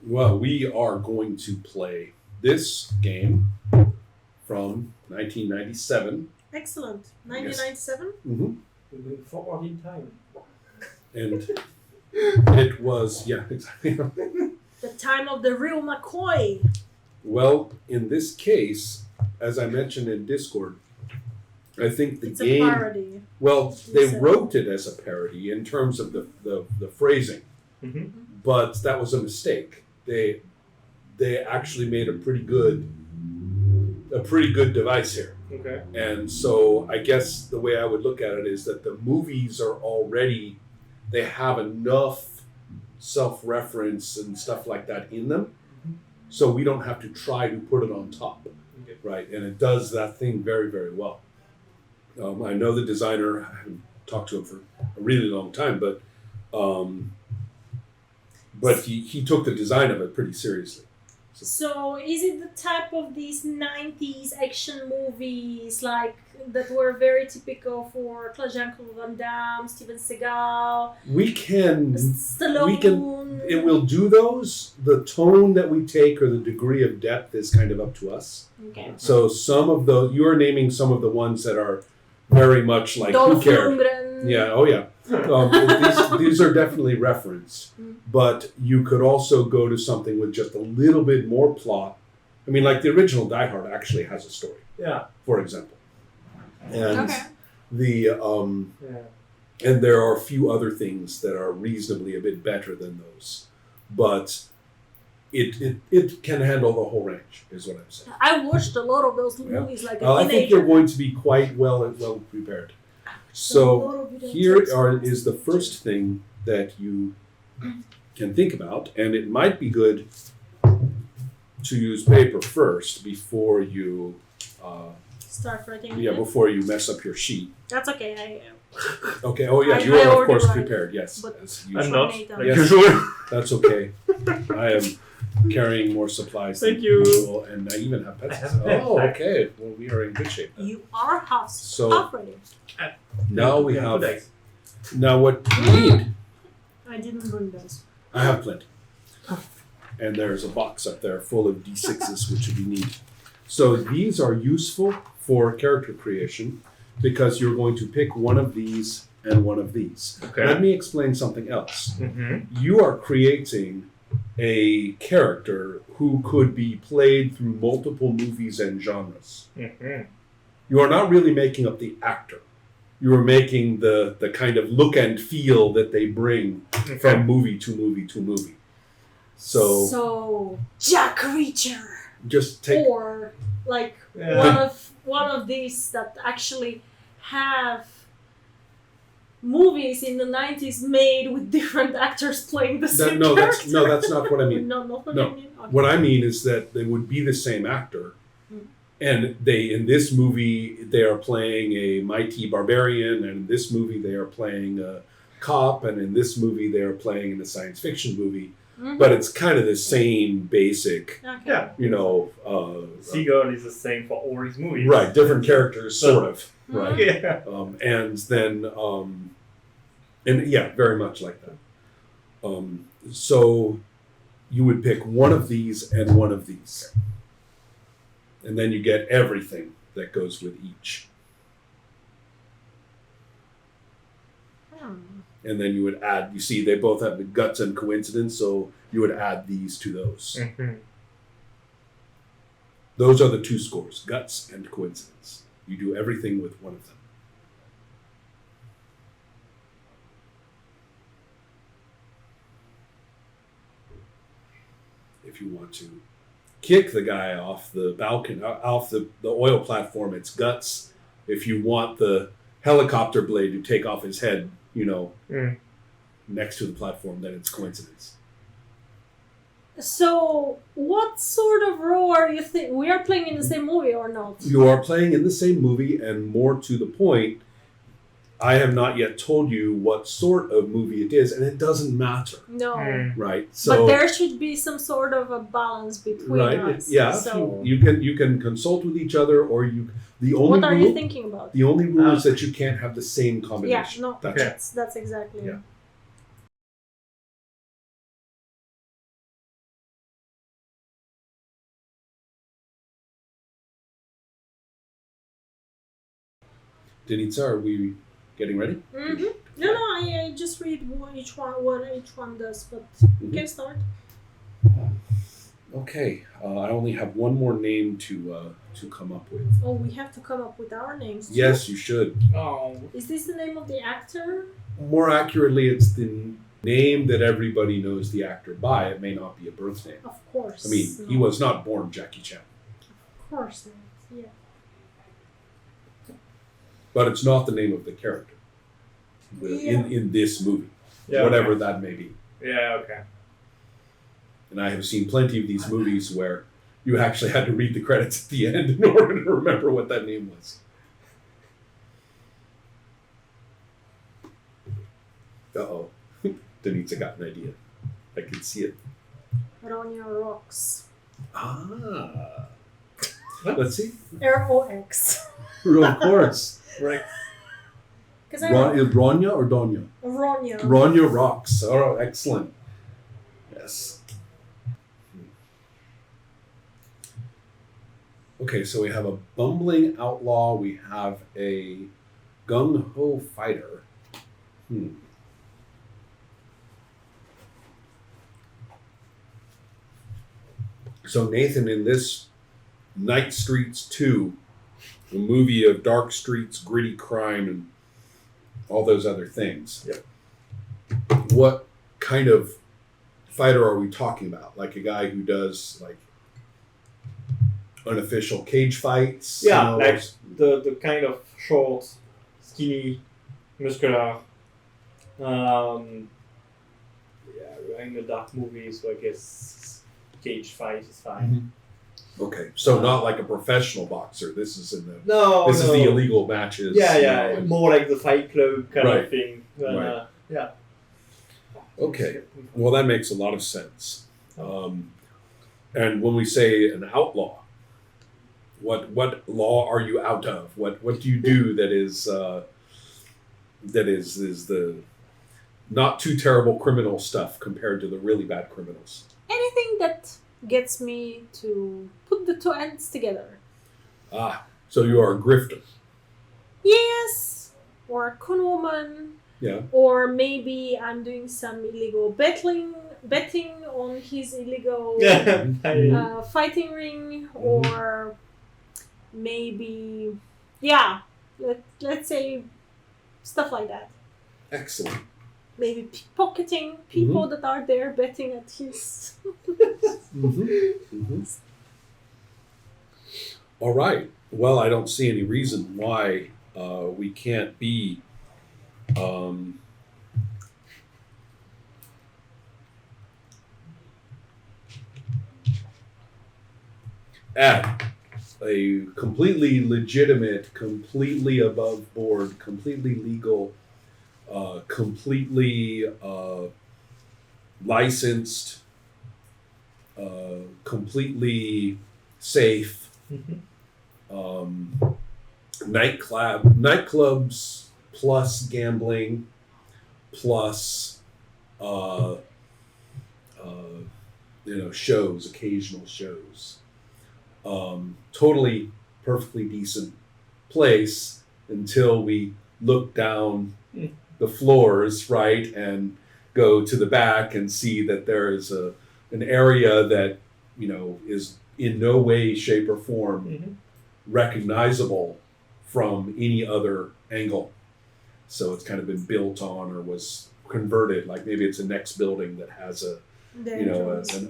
Well, we are going to play this game from 1997. Excellent. 1997? Yes. Mm-hmm. We're going forward in time. And it was, yeah, exactly. The time of the real McCoy. Well, in this case, as I mentioned in Discord, I think the It's game... a parody. Well, they said. wrote it as a parody in terms of the phrasing, Mm-hmm. but that was a mistake. They actually made a pretty good device here. Okay. And so I guess the way I would look at it is that the movies are already, they have enough self-reference and stuff like that in them, so we don't have to try to put it on top, Okay. right? And it does that thing very, very well. I know the designer, I haven't talked to him for a really long time, but he took the design of it pretty seriously. So is it the type of these 90s action movies like that were very typical for Jean-Claude Van Damme, Steven Seagal, Stallone? It will do those. The tone that we take or the degree of depth is kind of up to us. Okay. So some of those, you are naming some of the ones that are very much like, Dolph who cared? Lundgren. Yeah, oh yeah. These are definitely referenced, but you could also go to something with just a little bit more plot. I mean, like the original Die Hard actually has a story, Yeah. for example, and Okay. and there are a few other things that are reasonably a bit better than those, but it can handle the whole range, is what I'm saying. I watched a lot of those Yeah. movies like a I think teenager. you're going to be quite well prepared. So here is the first thing that you can think about, and it might be good to use paper first before you Start writing. before you mess up your sheet. That's okay. Okay. Oh yeah, I you are of already course write, prepared. Yes, but as I'm usual. not, Yes. like usual. That's okay. I am carrying more supplies Thank than you. usual, and I even have I pencils. have a pen. Oh, okay. Well, we are in good shape then. You are half So- ready. Now we Yeah, have. codex. Now what you need? I didn't bring those. I have plenty. And there's a box up there full of D6s, which you need. So these are useful for character creation because you're going to pick one of these and one of these. Okay. Let me explain something else. Mm-hmm. You are creating a character who could be played through multiple movies and genres. Mm-hmm. You are not really making up the actor. You are making the kind of look and feel that they bring from movie to movie to movie. So Jack Reacher, just take or like Yeah. one of these that actually have movies in the 90s made with different actors playing the same character. that's not what I mean. Not what No. I mean. Okay. What I mean is that they would be the same actor, and they in this movie they are playing a mighty barbarian, and in this movie they are playing a cop, and in this movie they are playing in a science fiction movie. Mhm. But it's kind of the same basic, Okay. Yeah. Seagull is the same for all his movies. right? Different characters, sort of, right? Yeah. And then, and yeah, very much like that. So you would pick one of these and one of these. And then you get everything that goes with each. And then you would add, you see, they both have the guts and coincidence, so you would add these to those. Mm-hmm. Those are the two scores, guts and coincidence. You do everything with one of them. If you want to kick the guy off the balcony, off the oil platform, it's guts. If you want the helicopter blade to take off his head, next to the platform, then it's coincidence. So, what sort of role are you think we are playing in the same movie or not? You are playing in the same movie, and more to the point, I have not yet told you what sort of movie it is, and it doesn't matter, No. right? But there should be some sort of a balance between us. Yeah. So, You can consult with each other, or the only what are rule, you thinking about? the only rule is that you can't have the same Yeah, combination. no, that's exactly. Yeah. Denitsa, are we getting ready? Mm-hmm. No, I just read what each one does, but we can start. Okay, I only have one more name to come up with. Oh, we have to come up with our names. Too? Yes, you should. Oh. Is this the name of the actor? More accurately, it's the name that everybody knows the actor by. It may not be a birth name. Of course. I mean, he was not born Jackie Chan. Of course not. Yeah. But it's not the name of the character in this movie, whatever that may be. Yeah, okay. And I have seen plenty of these movies where you actually had to read the credits at the end in order to remember what that name was. Uh-oh. Denitsa got an idea. I can see it. Ronya Rocks. Ah. Let's see. ROX. Of course. Right. Is Ronya or Donya? Ronya. Ronya Rocks. Oh, excellent. Yes. Okay, so we have a bumbling outlaw. We have a gung-ho fighter. So Nathan, in this Night Streets 2, a movie of dark streets, gritty crime, and all those other things. Yep. What kind of fighter are we talking about? Like a guy who does like unofficial cage fights? Yeah, you know, like the kind of short, skinny, muscular. Yeah, we're in a dark movie, so I guess cage fight is fine. Mm-hmm. Okay, so not like a professional boxer. This is in the This is the illegal matches. Yeah, more like the Fight Club kind Right. of thing. Right. Yeah. Okay, well that makes a lot of sense. And when we say an outlaw, what law are you out of? What do you do that is the not too terrible criminal stuff compared to the really bad criminals? Anything that gets me to put the two ends together. So you are a grifter. Yes, or a con woman. Yeah. Or maybe I'm doing some illegal betting on his illegal fighting ring, or maybe, let's say stuff like that. Excellent. Maybe pickpocketing people that are there betting at his. All right. Well, I don't see any reason why we can't be at a completely legitimate, completely above board, completely legal, completely licensed, completely safe nightclubs plus gambling plus shows, occasional shows. Totally perfectly decent place until we look down the floors, right, and go to the back and see that there is an area that is in no way, shape, or form recognizable from any other angle. So it's kind of been built on or was converted, like maybe it's a next building that has an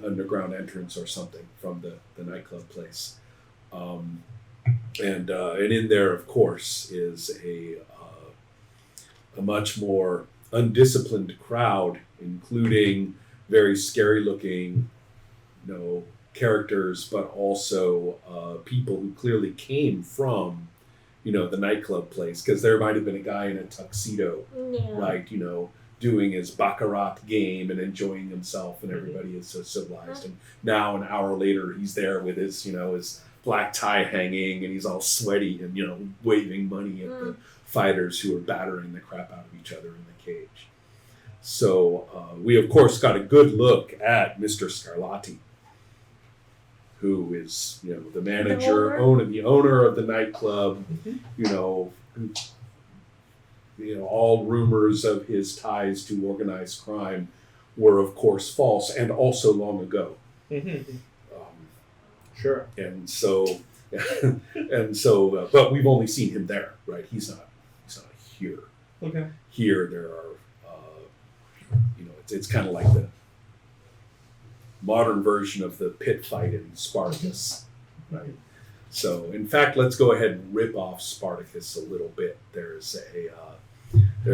underground entrance or something from the nightclub place. And in there, of course, is a much more undisciplined crowd, including very scary looking, characters, but also people who clearly came from, the nightclub place, because there might have been a guy in a tuxedo, right, doing his baccarat game and enjoying himself, and everybody is so civilized. And now an hour later, he's there with his, his black tie hanging, and he's all sweaty and, waving money at the fighters who are battering the crap out of each other in the cage. So we, of course, got a good look at Mr. Scarlatti, who is, the manager, the owner of the nightclub, who all rumors of his ties to organized crime were, of course, false, and also long ago. Mm-hmm. Um, Sure. and so, but we've only seen him there, right? He's not here. Okay. Here, there are, it's kind of like the modern version of the pit fight in Spartacus, right? So, in fact, let's go ahead and rip off Spartacus a little bit. There's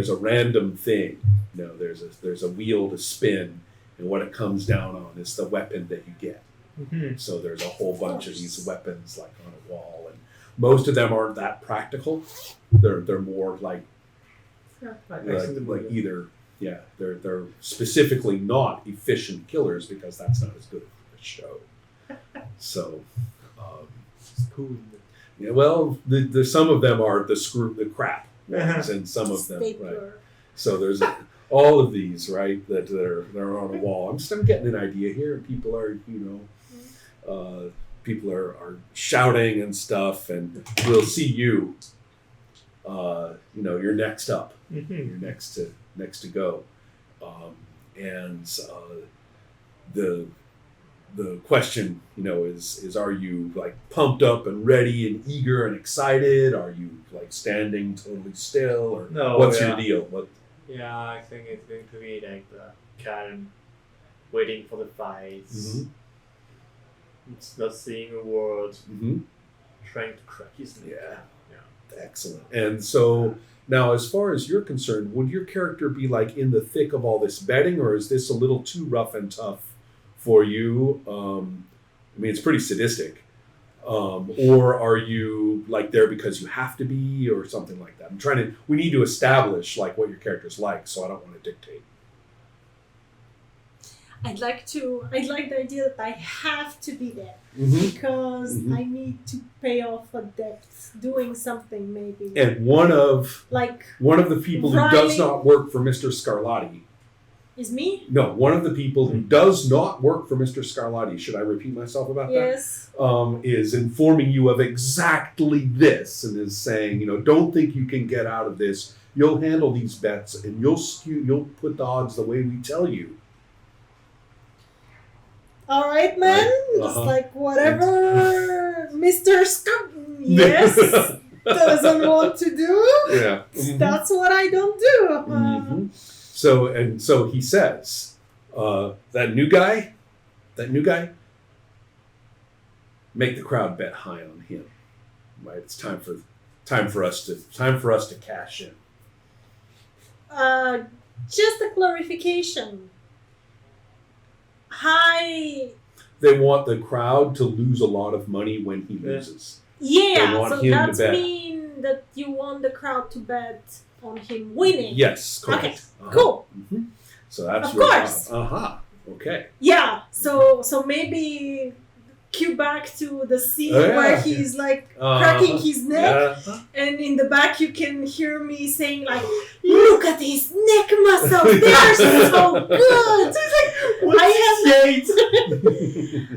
a random thing. There's a wheel to spin, and what it comes down on is the weapon that you get. Mm-hmm. So there's a whole bunch of these weapons like on a wall, and most of them aren't that practical. They're more like either they're specifically not efficient killers because that's not as good of a show. So. It's cool. Yeah, well, the some of them are the crap ones, and some of them, right? Stapler. So there's all of these, right, that they're on a wall. I'm getting an idea here. People are, people are shouting and stuff, and we'll see you. You're next up. Mm-hmm. You're next to go, and the question, is are you like pumped up and ready and eager and excited? Are you like standing totally still, or No, what's yeah. your deal? What? Yeah, I think it's going to be like the calm, waiting for the fights. Mm-hmm. It's not saying a word, Mm-hmm. trying to crack his neck. Yeah. Excellent. And so now, as far as you're concerned, would your character be like in the thick of all this betting, or is this a little too rough and tough for you? It's pretty sadistic. Or are you like there because you have to be, or something like that? We need to establish like what your character's like, so I don't want to dictate. I'd like the idea that I have to be there Mm-hmm. because Mhm. I need to pay off a debt, doing something maybe. And one of Like the people who does Riley- not work for Mr. Scarlatti. is me? No, one of the people who does not work for Mr. Scarlatti, should I repeat myself about Yes. that? Is informing you of exactly this, and is saying, don't think you can get out of this. You'll handle these bets, and you'll put the odds the way we tell you. All right, man. Right. It's Uh-huh. like whatever Mr. Yes doesn't want to do. Yeah. Mhm. That's what I don't do. Mhm. So he says, that new guy, make the crowd bet high on him. Right? It's time for us to cash in. Just a clarification. They want the crowd to lose a lot of money when he loses. They Yeah, want so him to that bet. means that you want the crowd to bet on him winning. Yes, correct. Okay, cool. Mhm. So that's Of your course. job. Uh-huh. Okay. Yeah, so maybe cue back to the scene Oh, yeah. where he's like cracking his neck, Yeah. and in the back you can hear me saying like, "Look at his neck muscles, they're so good."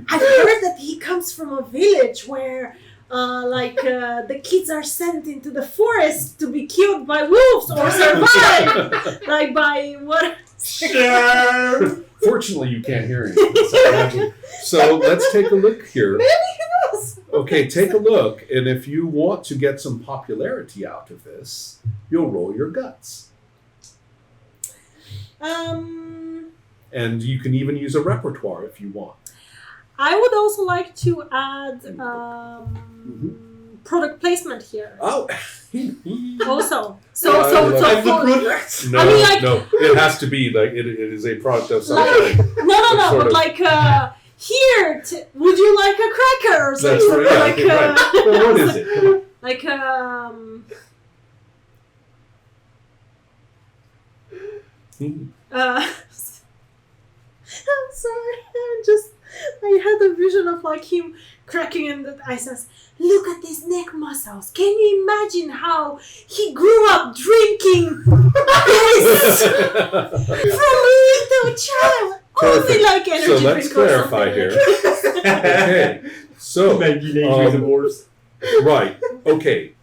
I've heard that he comes from a village where the kids are sent into the forest to be killed by wolves or survive, like by what? Sure. Fortunately, you can't hear anything. So let's take a look here. Maybe he knows. Okay, take a look. And if you want to get some popularity out of this, you'll roll your guts. And you can even use a repertoire if you want. I would also like to add product placement here. Oh. Also, so Yeah, for, No, I mean, like- no, it has to be like it is a product of some Like- kind. no, sort but of- like here, would you like a cracker or That's something? right. Yeah, Like right. Well, what is it? Come on. like Hmm. I'm sorry. I had a vision of like him cracking and that I says, "Look at his neck muscles. Can you imagine how he grew up drinking this from a little child? Only Perfect. like energy So let's drink or clarify something." here. Okay. So Maybe later the wars. right. Okay.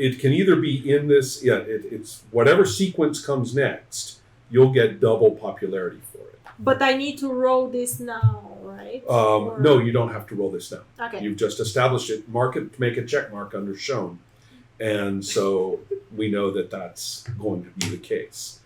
it can either be in this. Yeah, it's whatever sequence comes next. You'll get double popularity for it. But I need to roll this now, right? No, you don't have to roll this now. Okay. You've just established it. Mark it. Make a check mark under shown, and so we know that that's going to be the case.